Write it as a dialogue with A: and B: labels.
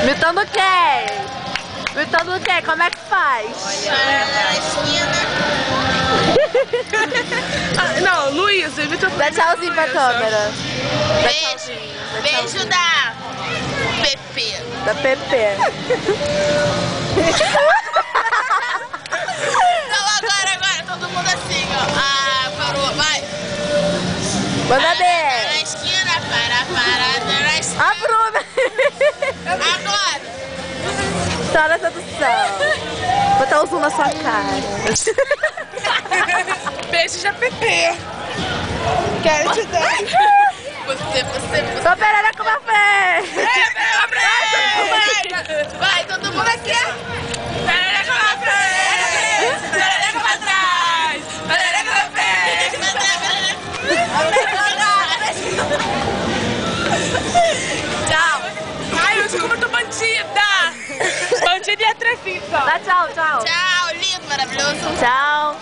A: Imitando quem? Imitando quem? Como é que faz?
B: Olha na esquina.
C: Não, Luísa, imita.
A: Dá tchauzinho pra câmera.
B: Beijo da Pepe.
A: Da Pepe.
B: Não, agora, todo mundo assim, ó. Ah, parou, vai.
A: Manda
B: Na
A: bem.
B: esquina, parada na esquina.
A: A Bruna.
B: Agora.
A: Só na sedução. Botar o zoom na sua cara.
C: Beijo da Pepe. Quero te dar.
B: Você.
A: Só perereca com uma fé.
B: Vai, todo mundo aqui.
C: Perereca pra frente. Perereca pra trás. Perereca pra frente. Tchau. Ai, eu desculpa, eu tô bandida. Bandida e atrevida.
A: Dá tchau, tchau.
B: Tchau, lindo, maravilhoso.
A: Tchau.